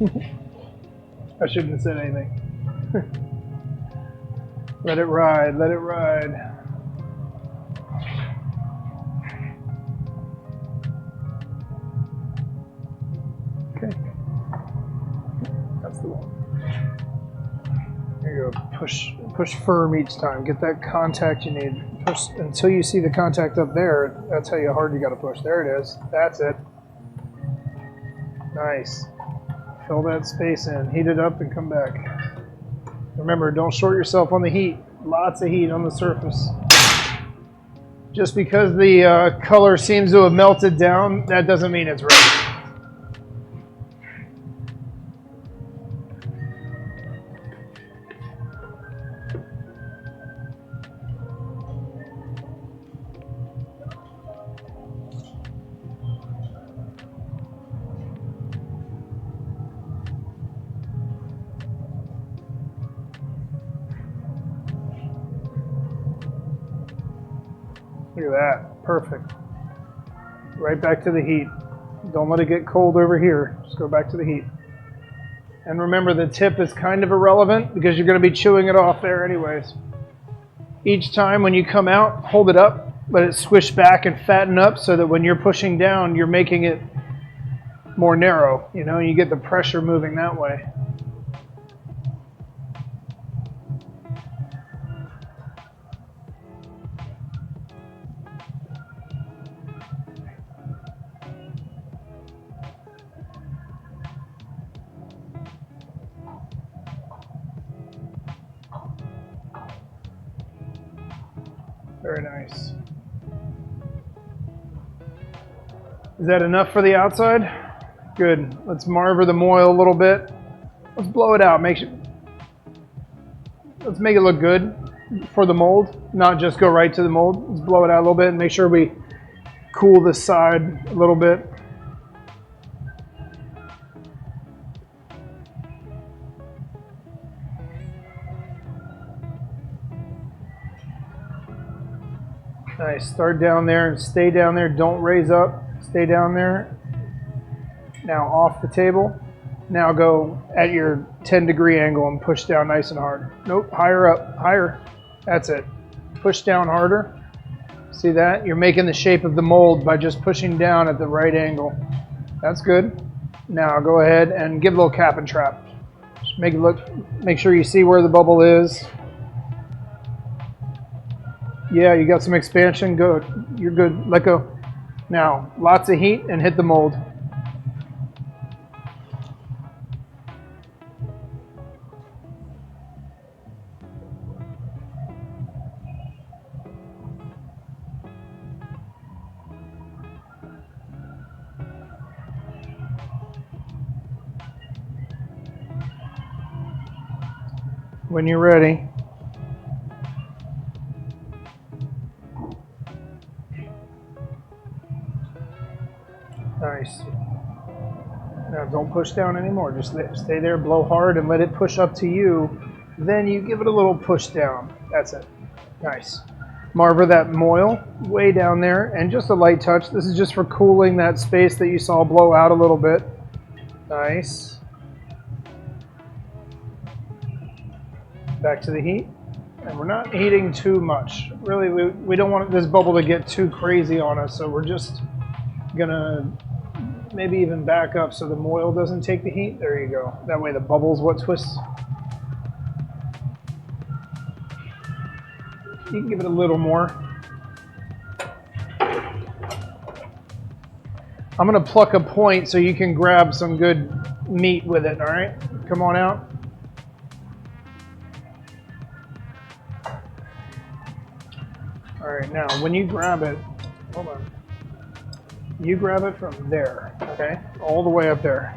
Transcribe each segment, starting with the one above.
I shouldn't have said anything. Let it ride, let it ride. Okay. That's the one. There you go. Push firm each time. Get that contact you need. Push until you see the contact up there. That's how hard you got to push. There it is. That's it. Nice. Fill that space in. Heat it up and come back. Remember, don't short yourself on the heat. Lots of heat on the surface. Just because the color seems to have melted down, that doesn't mean it's ready. Look at that, perfect. Right back to the heat. Don't let it get cold over here. Just go back to the heat. And remember, the tip is kind of irrelevant because you're going to be chewing it off there anyways. Each time when you come out, hold it up, let it swish back and fatten up so that when you're pushing down, you're making it more narrow. You know, you get the pressure moving that way. Very nice. Is that enough for the outside? Good. Let's marver the moil a little bit. Let's blow it out. Let's make it look good for the mold, not just go right to the mold. Let's blow it out a little bit and make sure we cool this side a little bit. Nice. Start down there and stay down there. Don't raise up. Stay down there. Now off the table. Now go at your 10-degree angle and push down nice and hard. Nope, higher up, higher. That's it. Push down harder. See that? You're making the shape of the mold by just pushing down at the right angle. That's good. Now go ahead and give a little cap and trap. Just make it look, make sure you see where the bubble is. Yeah, you got some expansion. Good. You're good. Let go. Now, lots of heat and hit the mold. When you're ready. Nice. Now don't push down anymore. Just stay there, blow hard, and let it push up to you. Then you give it a little push down. That's it. Nice. Marver that moil way down there, and just a light touch. This is just for cooling that space that you saw blow out a little bit. Nice. Back to the heat. And we're not heating too much. Really, we don't want this bubble to get too crazy on us, so we're just gonna maybe even back up so the moil doesn't take the heat. There you go. That way the bubble's what twists. You can give it a little more. I'm gonna pluck a point so you can grab some good meat with it, all right? Come on out. All right, now when you grab it, hold on. You grab it from there, okay? All the way up there.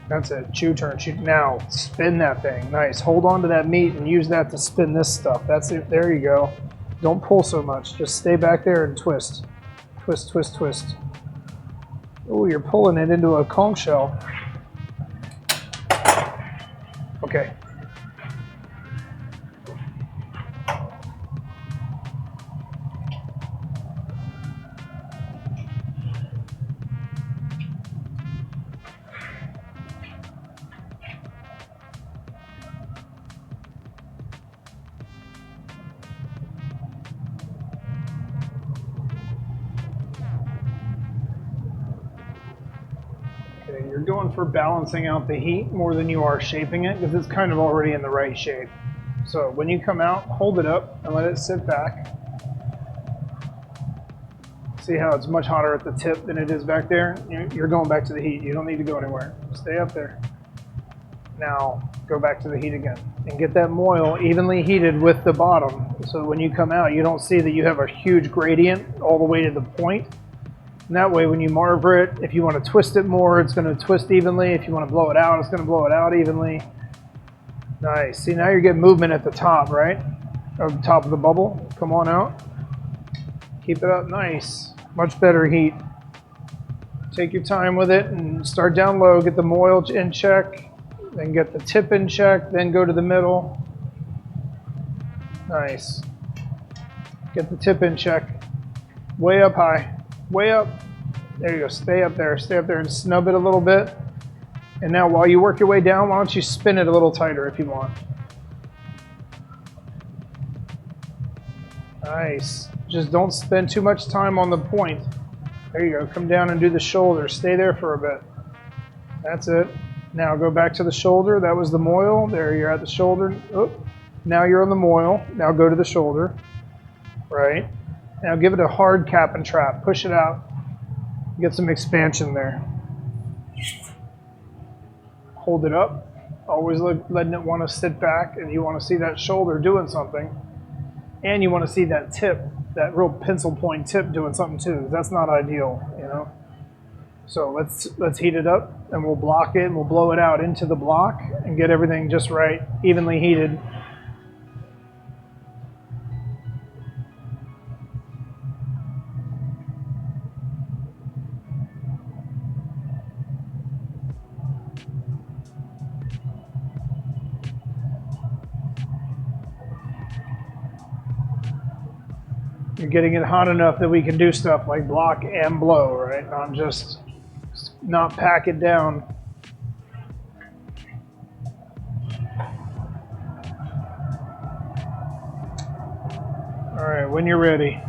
That's it, chew, turn, chew. Now, spin that thing, nice. Hold on to that meat and use that to spin this stuff. That's it, there you go. Don't pull so much, just stay back there and twist. Twist, twist, twist. Oh, you're pulling it into a conch shell. Okay. you're going for balancing out the heat more than you are shaping it, because it's kind of already in the right shape. So when you come out, hold it up and let it sit back. See how it's much hotter at the tip than it is back there? You're going back to the heat. You don't need to go anywhere. Stay up there. Now go back to the heat again and get that moil evenly heated with the bottom, so when you come out you don't see that you have a huge gradient all the way to the point. And that way when you marver it, if you want to twist it more, it's going to twist evenly. If you want to blow it out, it's going to blow it out evenly. Nice. See, now you're getting movement at the top, right? Or the top of the bubble. Come on out. Keep it up. Nice. Much better heat. Take your time with it and start down low. Get the moil in check. Then get the tip in check. Then go to the middle. Nice. Get the tip in check. Way up high. Way up. There you go. Stay up there. Stay up there and snub it a little bit. And now while you work your way down, why don't you spin it a little tighter if you want. Nice. Just don't spend too much time on the point. There you go. Come down and do the shoulder. Stay there for a bit. That's it. Now go back to the shoulder. That was the moil. There, you're at the shoulder. Oh, now you're on the moil. Now go to the shoulder. Right. Now give it a hard cap and trap. Push it out. Get some expansion there. Hold it up. Always letting it want to sit back, and you want to see that shoulder doing something. And you want to see that tip, that real pencil point tip doing something too. That's not ideal, you know. So let's heat it up, and we'll block it, and we'll blow it out into the block and get everything just right, evenly heated. You're getting it hot enough that we can do stuff like block and blow, right? Not pack it down. All right, when you're ready.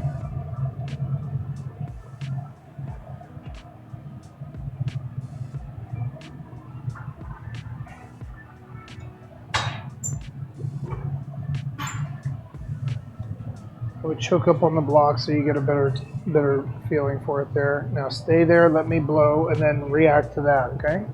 I would choke up on the block so you get a better feeling for it there. Now stay there, let me blow, and then react to that, okay?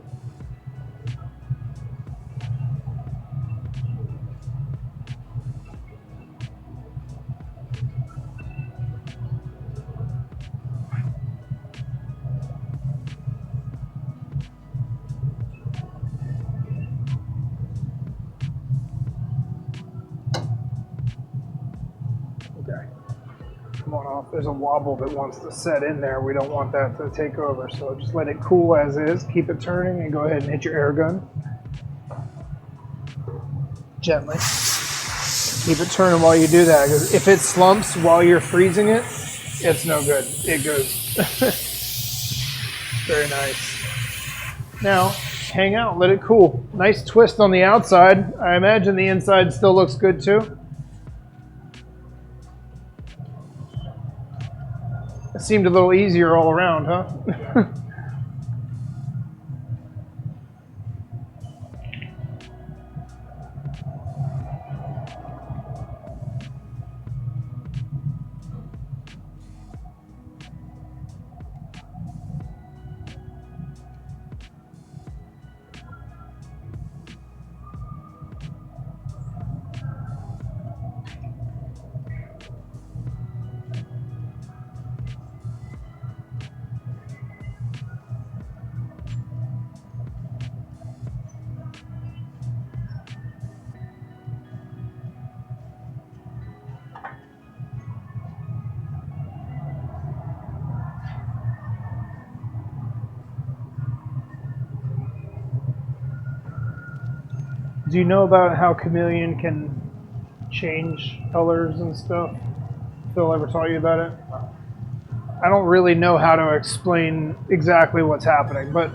Come on off. There's a wobble that wants to set in there. We don't want that to take over. So just let it cool as is. Keep it turning and go ahead and hit your air gun. Gently. Keep it turning while you do that, because if it slumps while you're freezing it, it's no good. It goes. Very nice. Now, hang out. Let it cool. Nice twist on the outside. I imagine the inside still looks good too. It seemed a little easier all around, huh? Do you know about how chameleon can change colors and stuff? Phil ever taught you about it? I don't really know how to explain exactly what's happening, but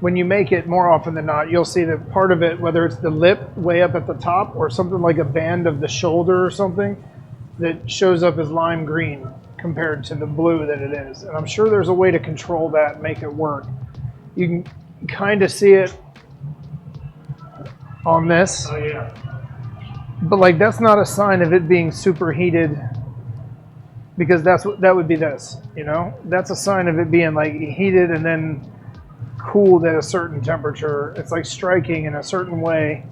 when you make it, more often than not, you'll see that part of it, whether it's the lip way up at the top or something like a band of the shoulder or something, that shows up as lime green compared to the blue that it is. And I'm sure there's a way to control that and make it work. You can kind of see it on this. Oh yeah. But like that's not a sign of it being superheated, because that would be this, you know? That's a sign of it being like heated and then cooled at a certain temperature. It's like striking in a certain way.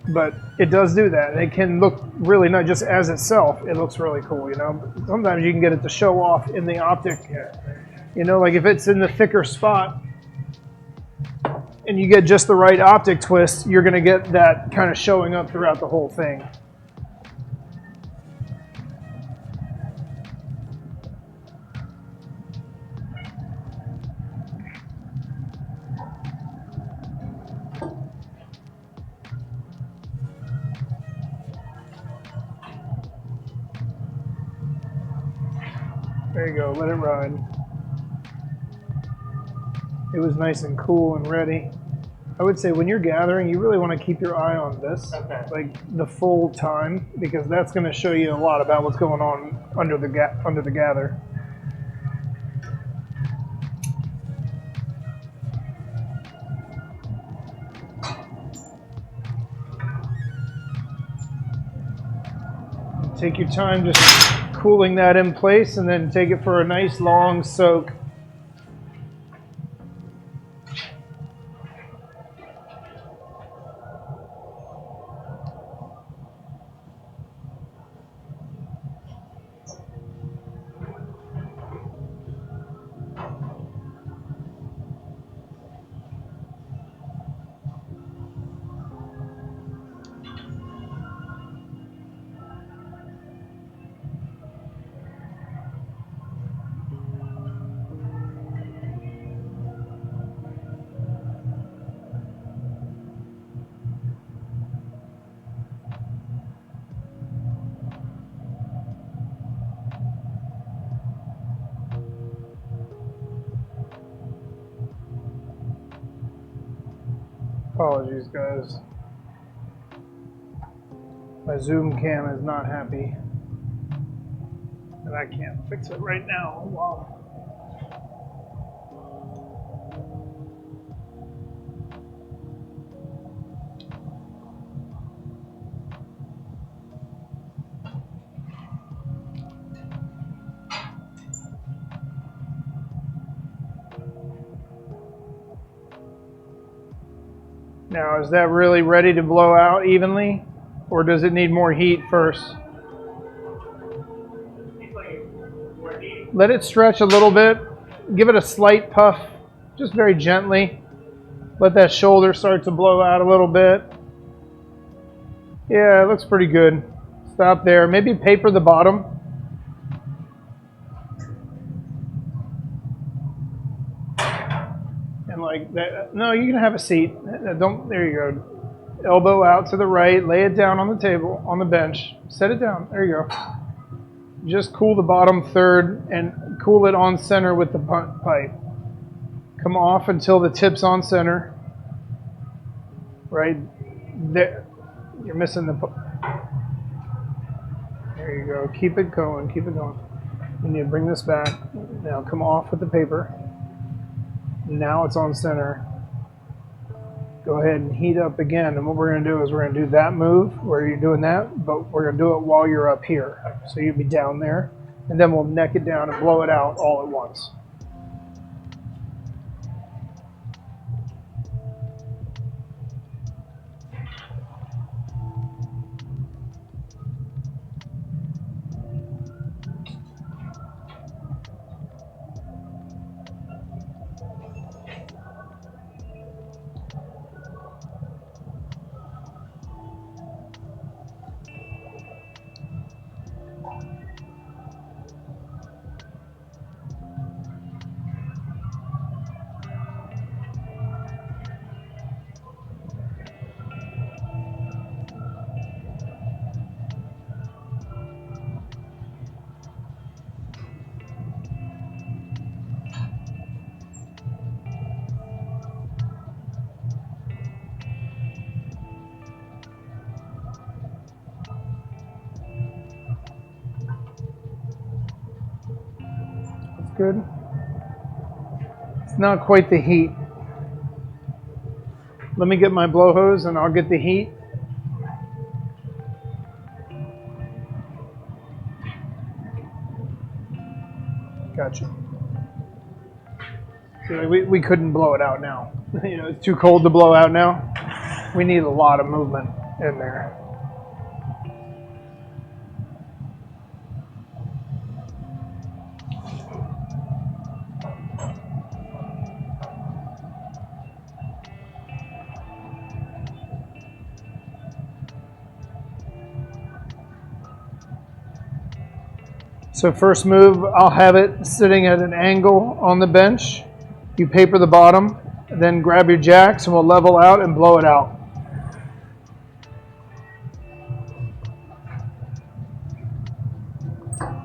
But it does do that. It can look really nice just as itself. It looks really cool, you know? But sometimes you can get it to show off in the optic. You know, like if it's in the thicker spot and you get just the right optic twist, you're going to get that kind of showing up throughout the whole thing. There you go, let it ride. It was nice and cool and ready. I would say when you're gathering, you really want to keep your eye on this, like the full time, because that's going to show you a lot about what's going on under the gather. Take your time just cooling that in place, and then take it for a nice long soak. Apologies, guys. My Zoom cam is not happy, and I can't fix it right now. Wow. Now, is that really ready to blow out evenly, or does it need more heat first? Let it stretch a little bit. Give it a slight puff, just very gently. Let that shoulder start to blow out a little bit. Yeah, it looks pretty good. Stop there. Maybe paper the bottom. And like that. No, you can have a seat. Don't. There you go. Elbow out to the right. Lay it down on the table, on the bench. Set it down. There you go. Just cool the bottom third and cool it on center with the pipe. Come off until the tip's on center. Right there. You're missing the. There you go. Keep it going. Keep it going. You need to bring this back. Now come off with the paper. Now it's on center. Go ahead and heat up again. And what we're going to do is we're going to do that move where you're doing that, but we're going to do it while you're up here. So you'll be down there, and then we'll neck it down and blow it out all at once. Good. It's not quite the heat. Let me get my blow hose and I'll get the heat. Gotcha. So we couldn't blow it out now. You know, it's too cold to blow out now. We need a lot of movement in there. So first move, I'll have it sitting at an angle on the bench. You paper the bottom, then grab your jacks and we'll level out and blow it out.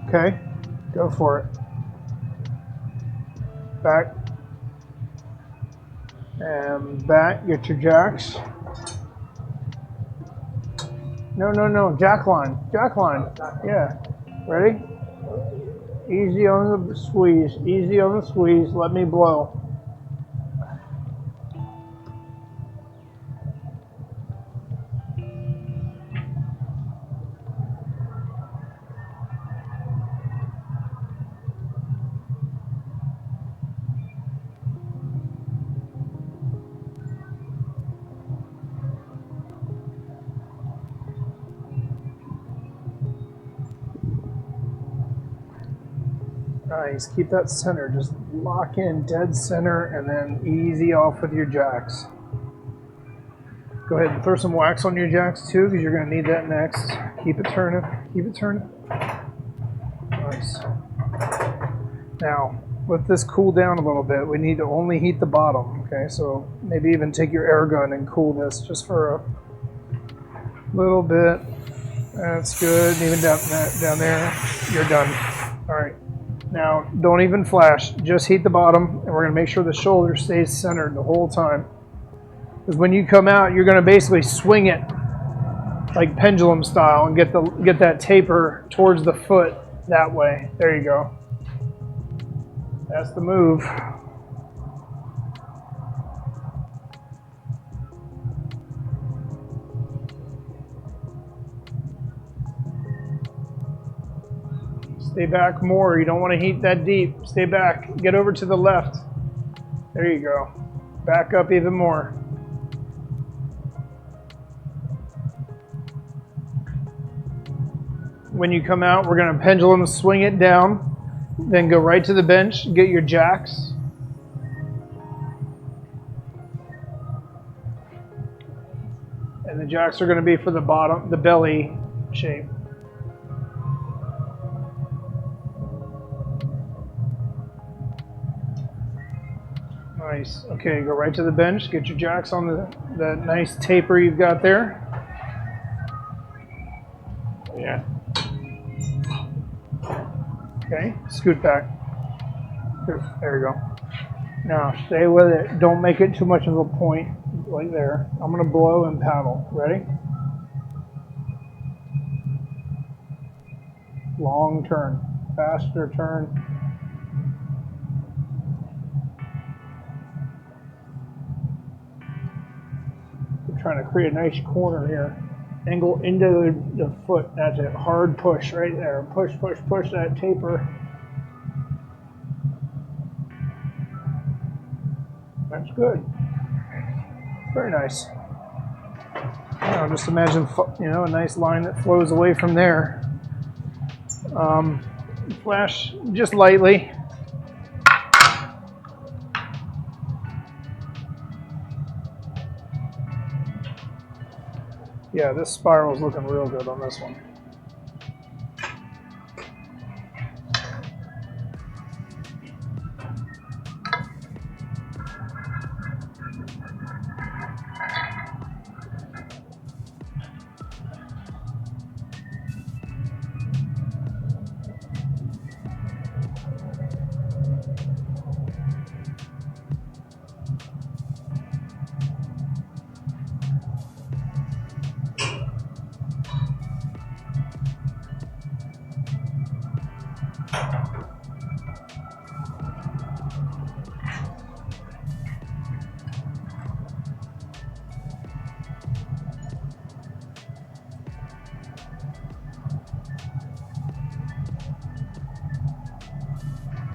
Okay, go for it. Back. And back, get your jacks. No, jack line, yeah. Ready? Easy on the squeeze, easy on the squeeze, let me blow. Nice, keep that center, just lock in dead center and then easy off with your jacks. Go ahead and throw some wax on your jacks too because you're going to need that next. Keep it turning, keep it turning. Nice. Now, let this cool down a little bit. We need to only heat the bottom, okay? So maybe even take your air gun and cool this just for a little bit. That's good, and even down there, you're done. All right. Now, don't even flash, just heat the bottom, and we're gonna make sure the shoulder stays centered the whole time. Because when you come out, you're gonna basically swing it like pendulum style and get that taper towards the foot that way. There you go. That's the move. Stay back more. You don't want to heat that deep. Stay back. Get over to the left. There you go. Back up even more. When you come out, we're going to pendulum swing it down. Then go right to the bench. Get your jacks. And the jacks are going to be for the bottom, the belly shape. Nice. Okay, go right to the bench. Get your jacks on the nice taper you've got there. Yeah. Okay, scoot back. There you go. Now, stay with it. Don't make it too much of a point, like there. I'm going to blow and paddle. Ready? Long turn. Faster turn. Trying to create a nice corner here. Angle into the foot. That's it. Hard push right there. Push, push, push that taper. That's good. Very nice. Now just imagine, a nice line that flows away from there. Flash just lightly. Yeah, this spiral is looking real good on this one.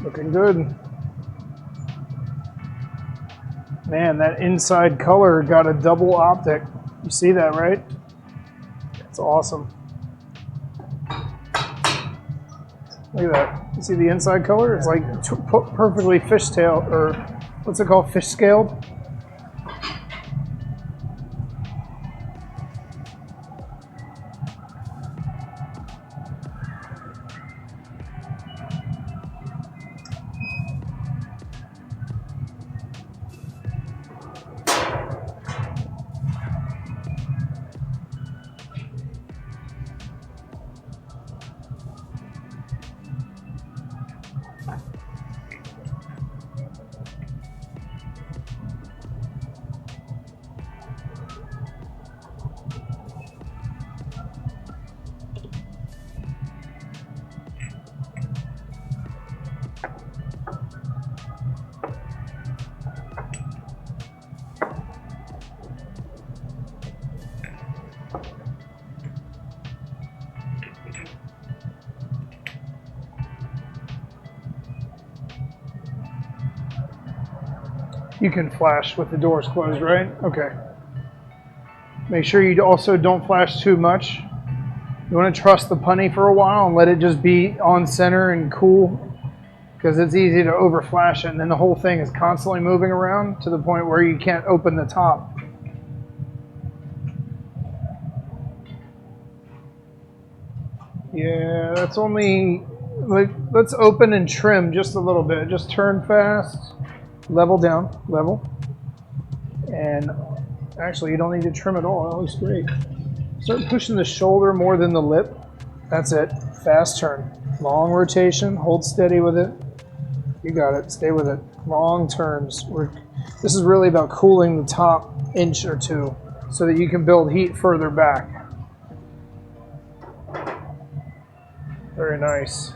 Looking good. Man, that inside color got a double optic. You see that, right? That's awesome. Look at that. You see the inside color? It's like perfectly fishtail, or what's it called? Fish scaled? You can flash with the doors closed, right? Okay. Make sure you also don't flash too much. You want to trust the punny for a while and let it just be on center and cool, because it's easy to over flash it, and then the whole thing is constantly moving around to the point where you can't open the top. Yeah, that's only, like, let's open and trim just a little bit. Just turn fast, level down, level. And actually, you don't need to trim at all. That looks great. Start pushing the shoulder more than the lip. That's it. Fast turn. Long rotation. Hold steady with it. You got it. Stay with it. Long turns. This is really about cooling the top inch or two so that you can build heat further back. Very nice.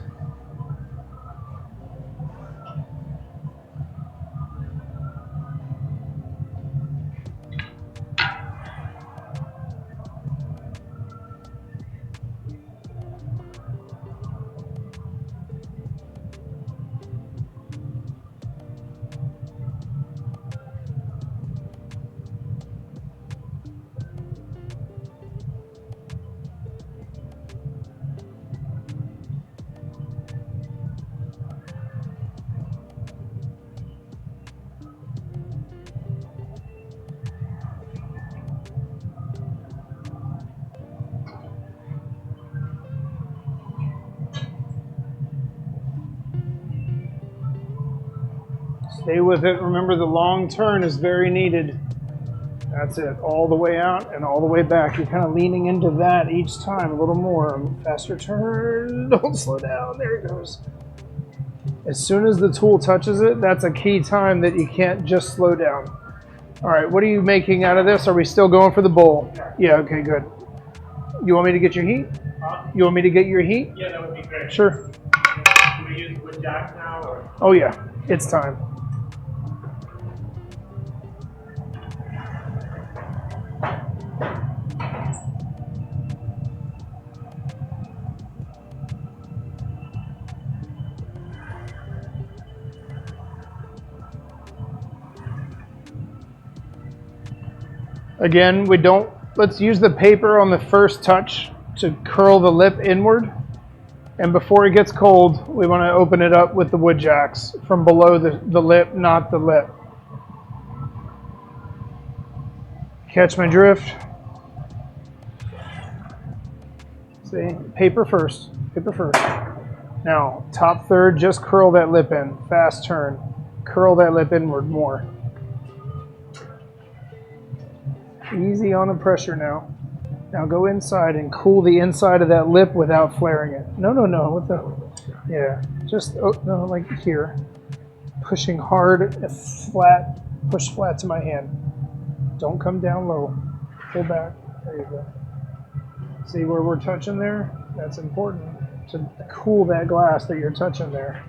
Stay with it. Remember, the long turn is very needed. That's it. All the way out and all the way back. You're kind of leaning into that each time a little more. Faster turn. Don't slow down. There it goes. As soon as the tool touches it, that's a key time that you can't just slow down. All right, what are you making out of this? Are we still going for the bowl? Yeah, okay, good. You want me to get your heat? You want me to get your heat? Yeah, that would be great. Sure. Do we use wood jack now? Or? Oh yeah, it's time. Again, let's use the paper on the first touch to curl the lip inward. And before it gets cold, we want to open it up with the wood jacks from below the lip, not the lip. Catch my drift? See, paper first, paper first. Now, top third, just curl that lip in. Fast turn. Curl that lip inward more. Easy on the pressure now. Now go inside and cool the inside of that lip without flaring it. No, no, no. What the? Yeah, just, oh, no, like here. Pushing hard, flat, push flat to my hand. Don't come down low. Pull back. There you go. See where we're touching there? That's important to cool that glass that you're touching there.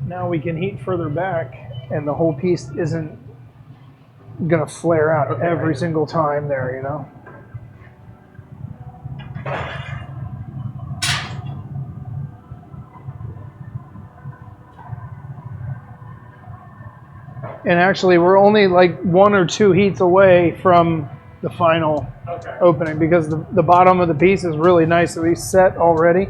Now we can heat further back and the whole piece isn't gonna flare out every single time there, you know? And actually, we're only like 1 or 2 heats away from the final opening because the bottom of the piece is really nicely set already.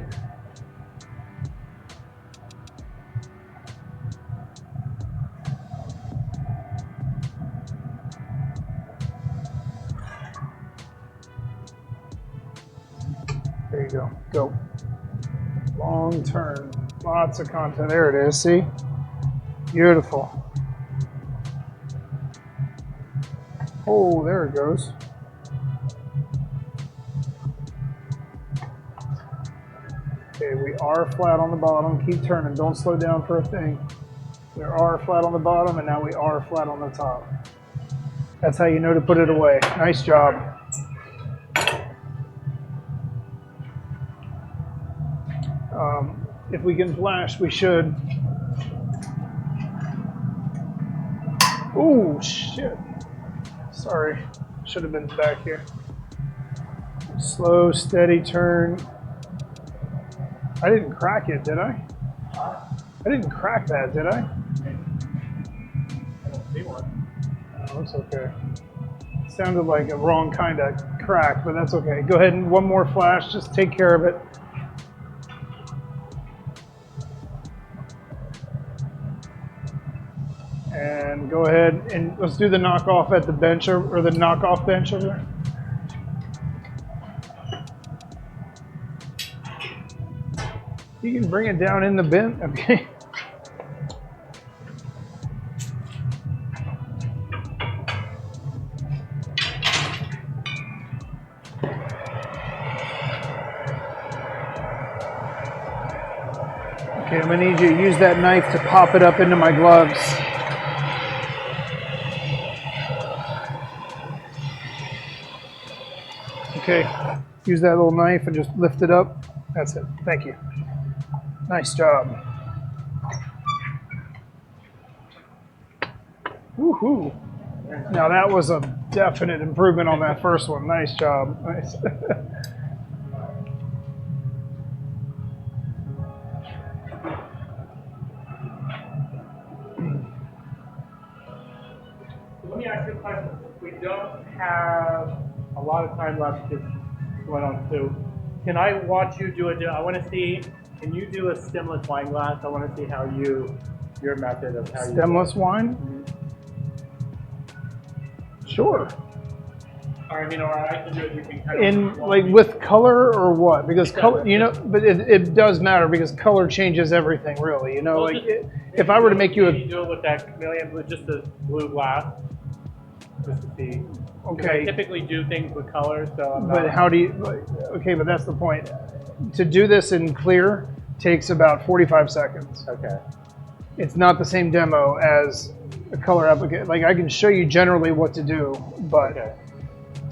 There you go. Go. Long turn. Lots of content. There it is. See? Beautiful. Oh, there it goes. Okay, we are flat on the bottom. Keep turning. Don't slow down for a thing. We are flat on the bottom, and now we are flat on the top. That's how you know to put it away. Nice job. If we can flash, we should. Ooh, shit. Sorry. Should have been back here. Slow, steady turn. I didn't crack it, did I? I didn't crack that, did I? I don't see one. Oh, that's okay. It sounded like a wrong kind of crack, but that's okay. Go ahead and one more flash. Just take care of it. And go ahead and let's do the knockoff at the bench or the knockoff bench over there. You can bring it down in the bin, okay? Okay, I'm gonna need you to use that knife to pop it up into my gloves. Okay, use that little knife and just lift it up. That's it. Thank you. Nice job. Woohoo! Now that was a definite improvement on that first one. Nice job. Nice. Let me ask you a question. We don't have a lot of time left just going on too. Can I watch you do it? I want to see, can you do a stemless wine glass? I want to see how your method of how Stemless wine? Sure. Or I mean, or I can do it, you can kind of... In, like, with color or what? Because color, you know, but it does matter because color changes everything, really. You know, Well, like, just, if I were to make you a... Maybe do it with that chameleon blue, just the blue glass, just to see. Okay. I typically do things with color, so I'm not... But how do you... Okay, but that's the point. To do this in clear takes about 45 seconds. Okay. It's not the same demo as a color application. Like, I can show you generally what to do, but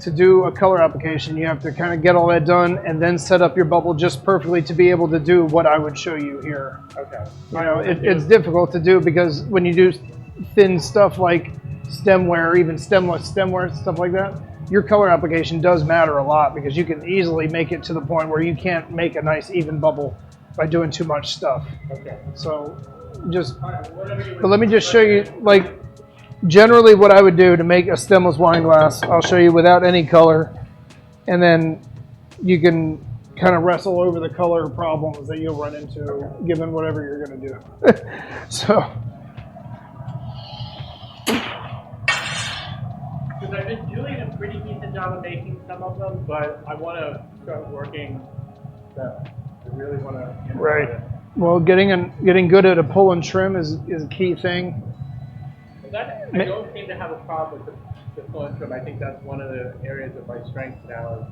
to do a color application, you have to kind of get all that done and then set up your bubble just perfectly to be able to do what I would show you here. Okay. You know, it's difficult to do because when you do thin stuff like stemware, even stemless stemware, stuff like that, your color application does matter a lot because you can easily make it to the point where you can't make a nice even bubble by doing too much stuff. Okay. So just, but let me just show you, like, generally what I would do to make a stemless wine glass. I'll show you without any color, and then you can kind of wrestle over the color problems that you'll run into given whatever you're going to do. So. Because I've been doing a pretty decent job of making some of them, but I want to start working them. I really want to. Right. Well, getting good at a pull and trim is a key thing. That, I don't seem to have a problem with the pull and trim. I think that's one of the areas of my strength now.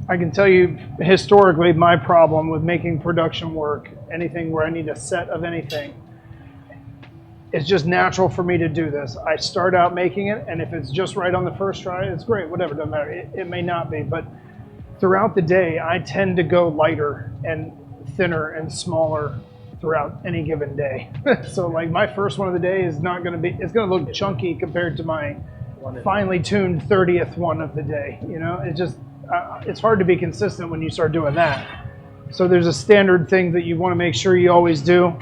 I can tell you historically my problem with making production work, anything where I need a set of anything, it's just natural for me to do this. I start out making it, and if it's just right on the first try, it's great, whatever, doesn't matter. It may not be, but throughout the day, I tend to go lighter and thinner and smaller throughout any given day. So like my first one of the day is not going to be, it's going to look chunky compared to my finely tuned 30th one of the day. You know, it just, it's hard to be consistent when you start doing that. So there's a standard thing that you want to make sure you always do.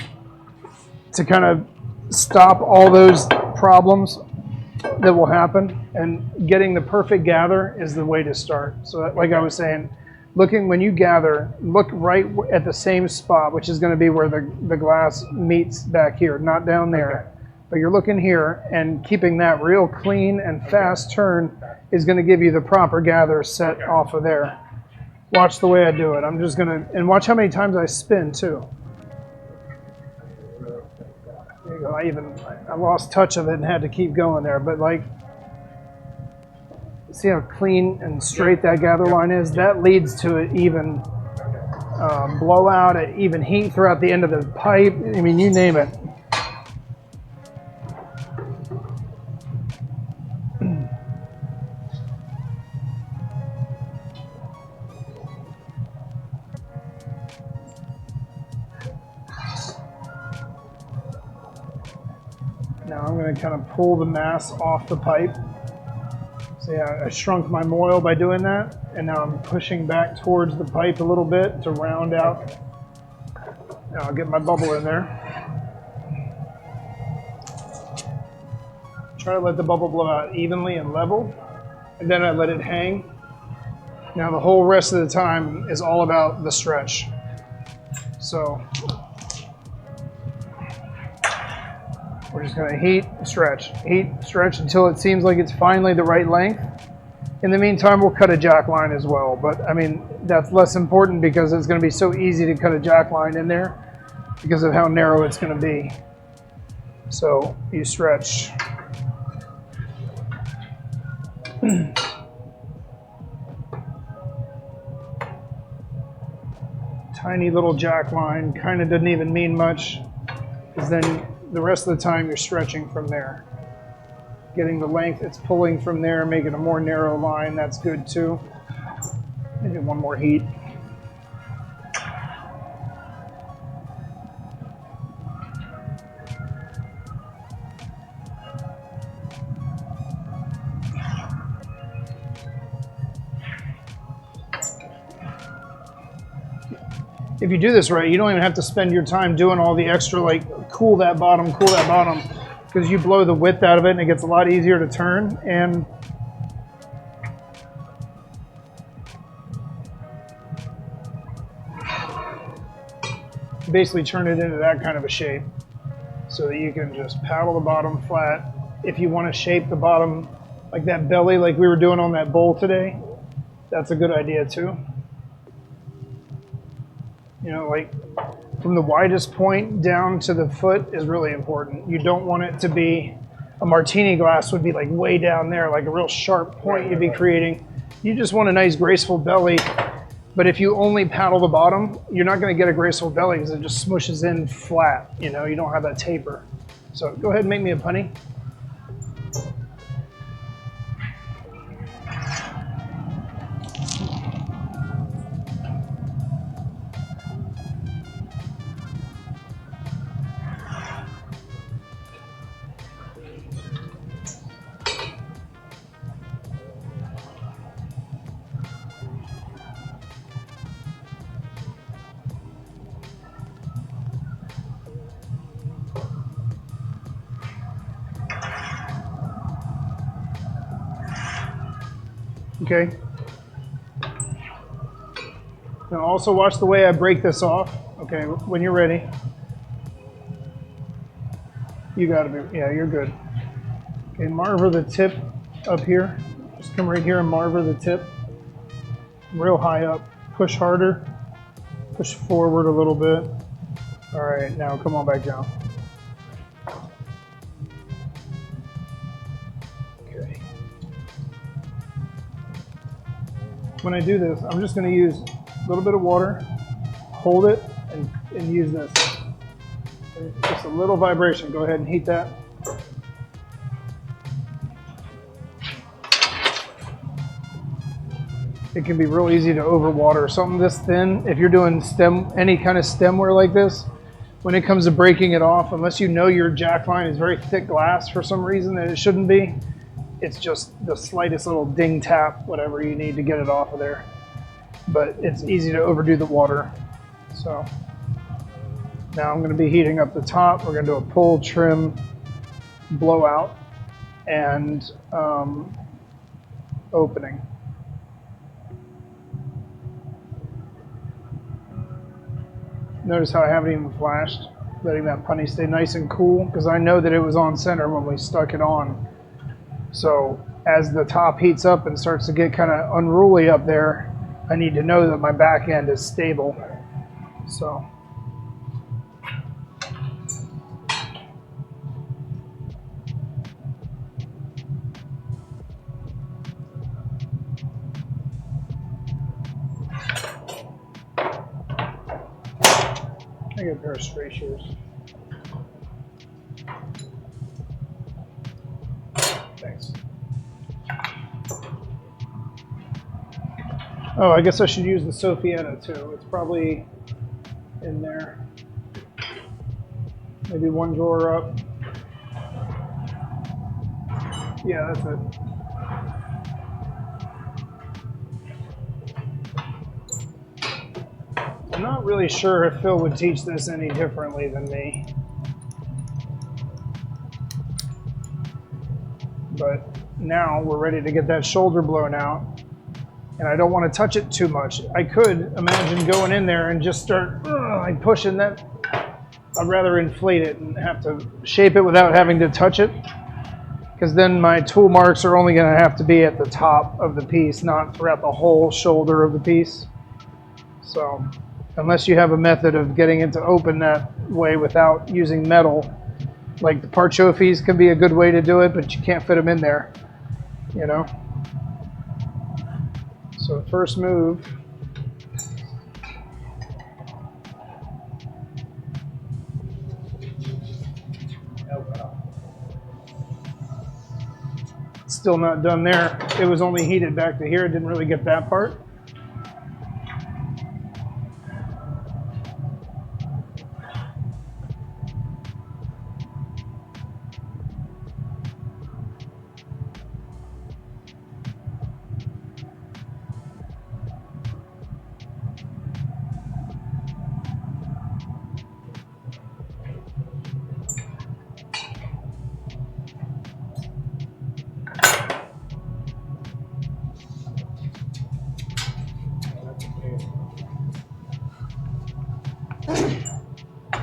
to kind of stop all those problems that will happen, and getting the perfect gather is the way to start. So like I was saying, when you gather, look right at the same spot, which is going to be where the glass meets back here, not down there. But you're looking here, and keeping that real clean and fast turn is going to give you the proper gather set off of there. Watch the way I do it. I'm just going to, and watch how many times I spin too. There you go. I lost touch of it and had to keep going there, but like, see how clean and straight that gather line is? That leads to an even blowout, an even heat throughout the end of the pipe. I mean, you name it. Now I'm going to kind of pull the mass off the pipe. See, I shrunk my moil by doing that, and now I'm pushing back towards the pipe a little bit to round out. Now I'll get my bubble in there. Try to let the bubble blow out evenly and level, and then I let it hang. Now the whole rest of the time is all about the stretch. So we're just going to heat, stretch until it seems like it's finally the right length. In the meantime, we'll cut a jack line as well, but I mean, that's less important because it's going to be so easy to cut a jack line in there because of how narrow it's going to be. So you stretch. Tiny little jack line, kind of doesn't even mean much, because then the rest of the time you're stretching from there. Getting the length, it's pulling from there, making a more narrow line, that's good too. Maybe one more heat. If you do this right, you don't even have to spend your time doing all the extra, like cool that bottom, because you blow the width out of it and it gets a lot easier to turn. And basically turn it into that kind of a shape so that you can just paddle the bottom flat. If you want to shape the bottom like that belly like we were doing on that bowl today, that's a good idea too. You know, like from the widest point down to the foot is really important. You don't want it to be, a martini glass would be like way down there, like a real sharp point you'd be creating. You just want a nice graceful belly, but if you only paddle the bottom, you're not gonna get a graceful belly because it just smushes in flat, you know, you don't have that taper. So go ahead and make me a punny. Okay. Now also watch the way I break this off. Okay, when you're ready. You gotta be, yeah, you're good. Okay, marver the tip up here. Just come right here and marver the tip. Real high up. Push harder. Push forward a little bit. All right, now come on back down. When I do this, I'm just going to use a little bit of water, hold it, and use this. Just a little vibration. Go ahead and heat that. It can be real easy to overwater something this thin. If you're doing any kind of stemware like this, when it comes to breaking it off, unless you know your jack line is very thick glass for some reason that it shouldn't be, it's just the slightest little ding tap, whatever you need to get it off of there. But it's easy to overdo the water. So Now I'm going to be heating up the top. We're going to do a pull, trim, blowout, and opening. Notice how I haven't even flashed, letting that putty stay nice and cool, because I know that it was on center when we stuck it on. So as the top heats up and starts to get kind of unruly up there, I need to know that my back end is stable. So. I get a pair of straight shears. Thanks. Oh, I guess I should use the Sophietta too. It's probably in there. Maybe one drawer up. Yeah, that's it. I'm not really sure if Phil would teach this any differently than me. But now we're ready to get that shoulder blown out. And I don't want to touch it too much. I could imagine going in there and just start like pushing that. I'd rather inflate it and have to shape it without having to touch it. Because then my tool marks are only going to have to be at the top of the piece, not throughout the whole shoulder of the piece. So unless you have a method of getting it to open that way without using metal, like the parchofis can be a good way to do it, but you can't fit them in there, you know? So first move, still not done there. It was only heated back to here. It didn't really get that part.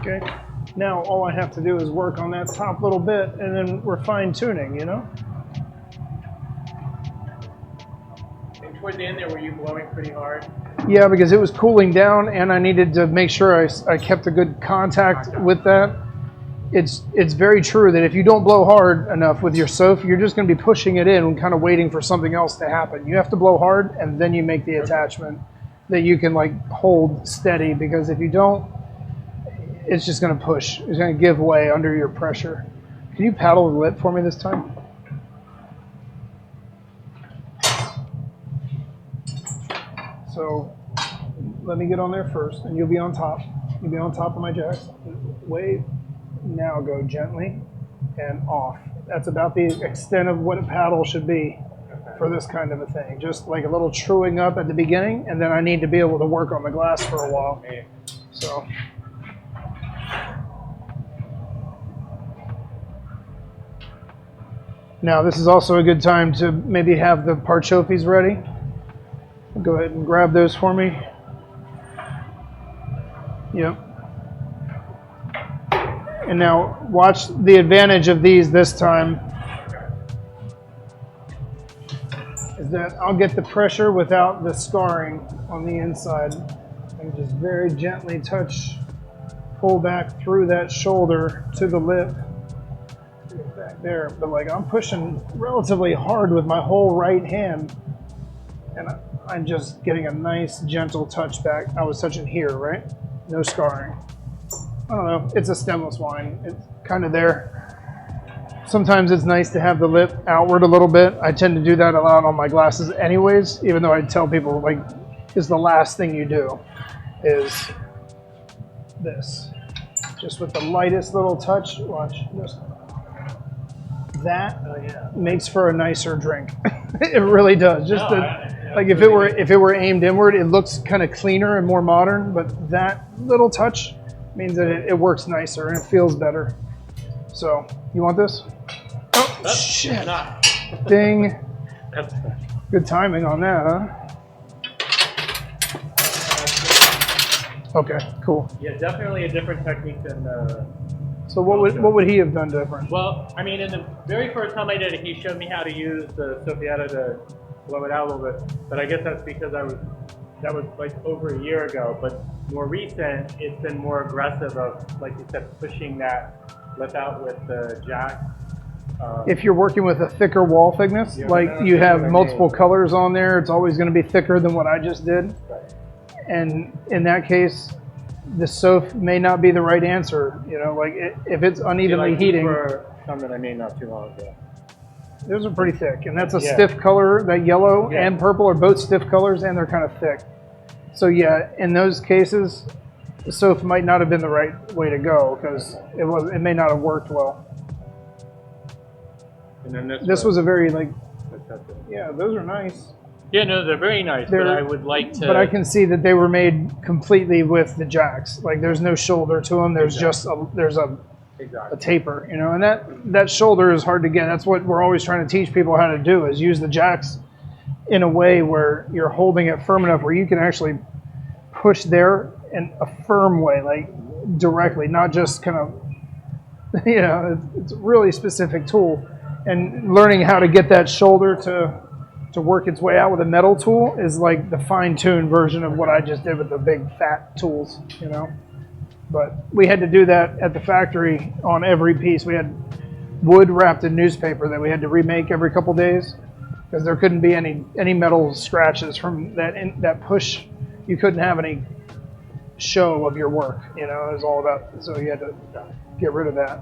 Okay, now all I have to do is work on that top little bit and then we're fine tuning, you know? And toward the end there, were you blowing pretty hard? Yeah, because it was cooling down and I needed to make sure I kept a good contact with that. It's very true that if you don't blow hard enough with your Soph, you're just going to be pushing it in and kind of waiting for something else to happen. You have to blow hard and then you make the attachment that you can like hold steady, because if you don't, it's just going to push. It's going to give way under your pressure. Can you paddle the lip for me this time? So let me get on there first, and you'll be on top. You'll be on top of my jacks. Wait. Now go gently and off. That's about the extent of what a paddle should be for this kind of a thing. Just like a little truing up at the beginning, and then I need to be able to work on the glass for a while. So. Now this is also a good time to maybe have the parchofis ready. Go ahead and grab those for me. Yep. And now watch the advantage of these this time is that I'll get the pressure without the scarring on the inside. And just very gently pull back through that shoulder to the lip. Back there, but like I'm pushing relatively hard with my whole right hand, and I'm just getting a nice gentle touch back. I was touching here, right? No scarring. I don't know, it's a stemless wine. It's kind of there. Sometimes it's nice to have the lip outward a little bit. I tend to do that a lot on my glasses anyways, even though I tell people like is the last thing you do is this. Just with the lightest little touch, watch this. That makes for a nicer drink. It really does. Just like if it were aimed inward, it looks kind of cleaner and more modern. But that little touch means that it works nicer and it feels better. So, you want this? Oh, That's shit. Not. Ding. That's Good timing on that, huh? Okay, cool. Yeah, definitely a different technique than the... So what would he have done different? Well, I mean, in the very first time I did it, he showed me how to use the Soffiata to blow it out a little bit. But I guess that's because that was like over a year ago. But more recent, it's been more aggressive of, like you said, pushing that lip out with the jack. If you're working with a thicker wall thickness, Yeah, like you have multiple colors on there, it's always going to be thicker than what I just did. Right. And in that case, the Sof may not be the right answer. You know, like if it's unevenly heating. For some that I made not too long ago. Those are pretty thick, and that's a Yeah. stiff color. That yellow Yeah. and purple are both stiff colors, and they're kind of thick. So yeah, in those cases, the Sof might not have been the right way to go because it may not have worked well. And then This was a very like, that's it. yeah, those are nice. Yeah, no, they're very nice, but I would like to... But I can see that they were made completely with the jacks. Like there's no shoulder to them. There's just a taper, you know, and that shoulder is hard to get. That's what we're always trying to teach people how to do, is use the jacks in a way where you're holding it firm enough where you can actually push there in a firm way, like directly, not just kind of, you know, it's a really specific tool. And learning how to get that shoulder to work its way out with a metal tool is like the fine-tuned version of what I just did with the big fat tools, you know. But we had to do that at the factory on every piece. We had wood wrapped in newspaper that we had to remake every couple days because there couldn't be any metal scratches from that push. You couldn't have any show of your work, you know. It was all about, so you had to get rid of that.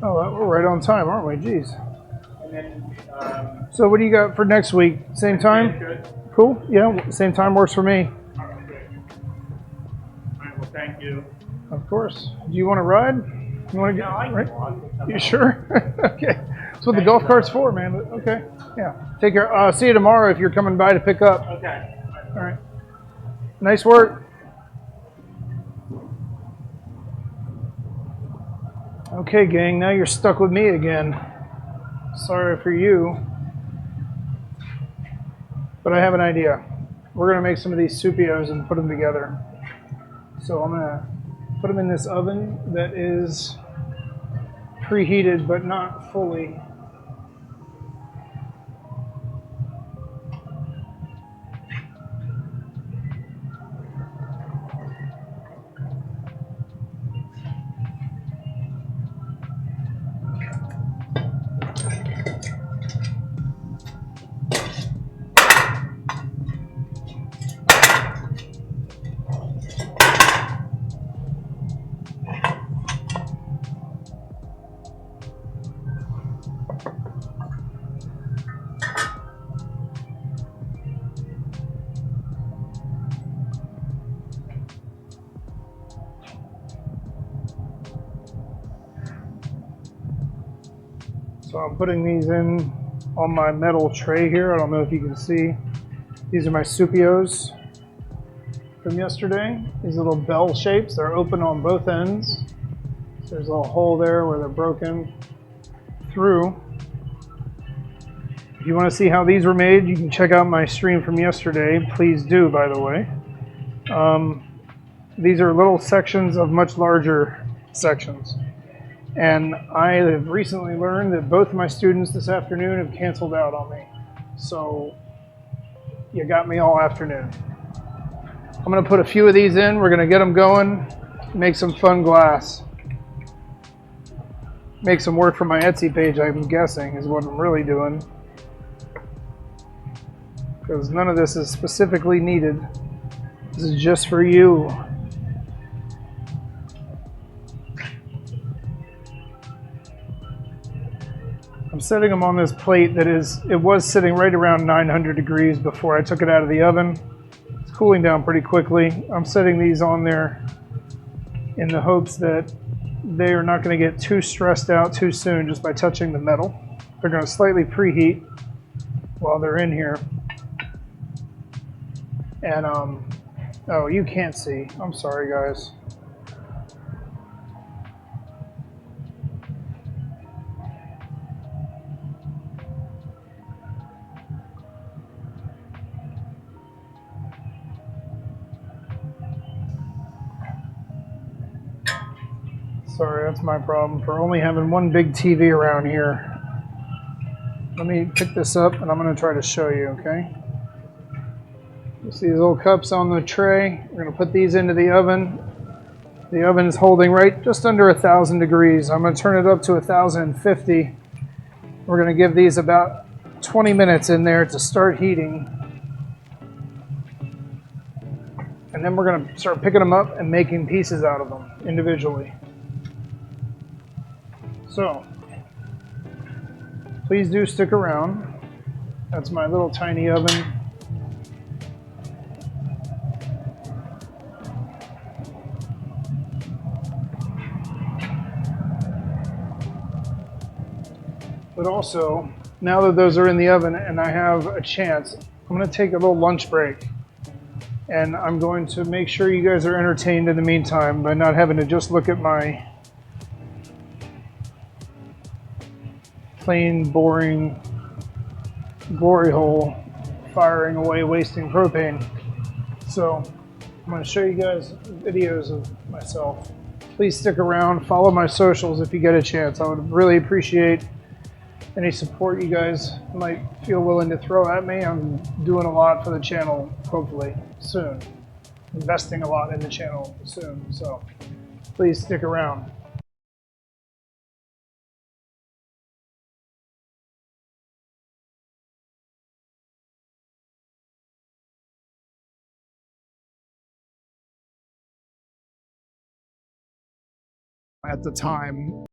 Oh, we're right on time, aren't we? Jeez. And then, So what do you got for next week? Same time? good. Cool. Yeah, same time works for me. All right, well, thank you. Of course. Do you want to ride? You want to get No, I right? can walk. You sure? Okay. That's what the golf cart's for, man. But okay. Yeah. Take care. See you tomorrow if you're coming by to pick up. Okay. All right. Nice work. Okay, gang. Now you're stuck with me again. Sorry for you. But I have an idea. We're going to make some of these supios and put them together. So I'm going to put them in this oven that is preheated but not fully. So I'm putting these in on my metal tray here. I don't know if you can see. These are my supios from yesterday. These little bell shapes. They're open on both ends. So there's a little hole there where they're broken through. If you want to see how these were made, you can check out my stream from yesterday. Please do, by the way. These are little sections of much larger sections. And I have recently learned that both of my students this afternoon have canceled out on me. So you got me all afternoon. I'm going to put a few of these in. We're going to get them going, make some fun glass. Make some work for my Etsy page, I'm guessing, is what I'm really doing. Because none of this is specifically needed. This is just for you. I'm setting them on this plate that it was sitting right around 900 degrees before I took it out of the oven. It's cooling down pretty quickly. I'm setting these on there in the hopes that they are not going to get too stressed out too soon just by touching the metal. They're going to slightly preheat while they're in here. And, oh, you can't see. I'm sorry, guys. Sorry, that's my problem for only having one big TV around here. Let me pick this up and I'm going to try to show you, okay? You see these little cups on the tray? We're going to put these into the oven. The oven is holding right just under 1,000 degrees. I'm going to turn it up to 1,050. We're going to give these about 20 minutes in there to start heating. And then we're going to start picking them up and making pieces out of them individually. So, please do stick around. That's my little tiny oven. But also, now that those are in the oven and I have a chance, I'm going to take a little lunch break. And I'm going to make sure you guys are entertained in the meantime by not having to just look at my plain, boring glory hole firing away, wasting propane. So I'm going to show you guys videos of myself. Please stick around, follow my socials if you get a chance. I would really appreciate any support you guys might feel willing to throw at me. I'm doing a lot for the channel, hopefully, soon. Investing a lot in the channel soon, so please stick around. At the time.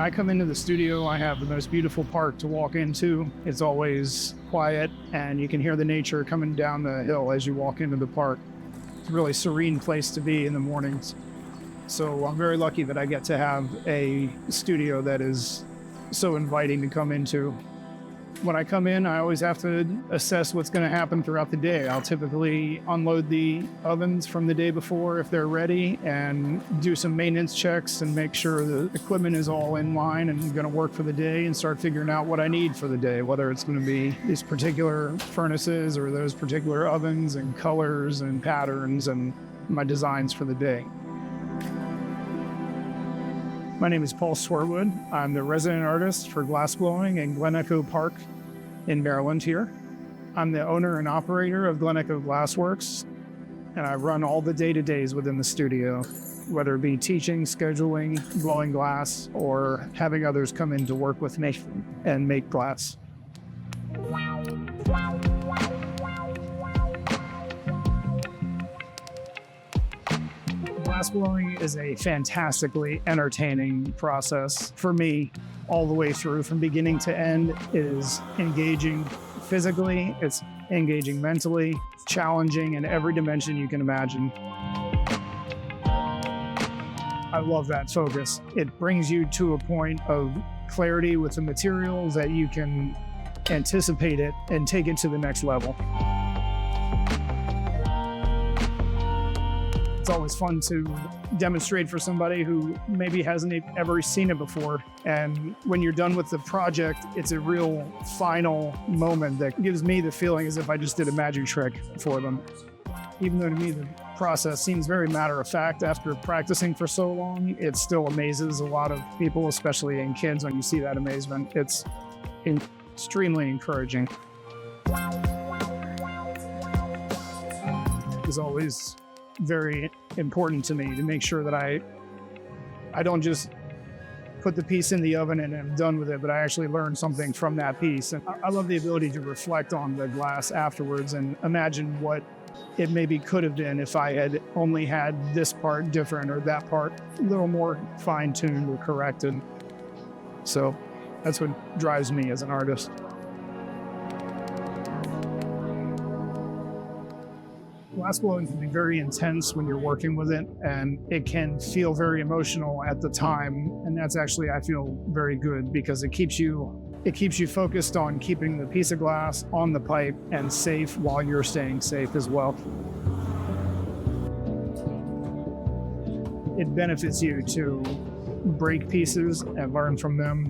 I come into the studio, I have the most beautiful park to walk into. It's always quiet, and you can hear the nature coming down the hill as you walk into the park. It's a really serene place to be in the mornings. So I'm very lucky that I get to have a studio that is so inviting to come into. When I come in, I always have to assess what's going to happen throughout the day. I'll typically unload the ovens from the day before if they're ready and do some maintenance checks and make sure the equipment is all in line and going to work for the day, and start figuring out what I need for the day, whether it's going to be these particular furnaces or those particular ovens and colors and patterns and my designs for the day. My name is Paul Swerwood. I'm the resident artist for glassblowing in Glen Echo Park in Maryland here. I'm the owner and operator of Glen Echo Glassworks, and I run all the day-to-days within the studio, whether it be teaching, scheduling, blowing glass, or having others come in to work with me and make glass. Glassblowing is a fantastically entertaining process for me all the way through from beginning to end. It is engaging physically, it's engaging mentally, challenging in every dimension you can imagine. I love that focus. It brings you to a point of clarity with the materials that you can anticipate it and take it to the next level. It's always fun to demonstrate for somebody who maybe hasn't ever seen it before. And when you're done with the project, it's a real final moment that gives me the feeling as if I just did a magic trick for them. Even though to me the process seems very matter of fact after practicing for so long, it still amazes a lot of people, especially in kids, when you see that amazement. It's extremely encouraging. It's always very important to me to make sure that I don't just put the piece in the oven and I'm done with it, but I actually learn something from that piece. And I love the ability to reflect on the glass afterwards and imagine what it maybe could have been if I had only had this part different or that part a little more fine-tuned or corrected. So that's what drives me as an artist. Glassblowing can be very intense when you're working with it, and it can feel very emotional at the time. And that's actually, I feel, very good because it keeps you focused on keeping the piece of glass on the pipe and safe while you're staying safe as well. It benefits you to break pieces and learn from them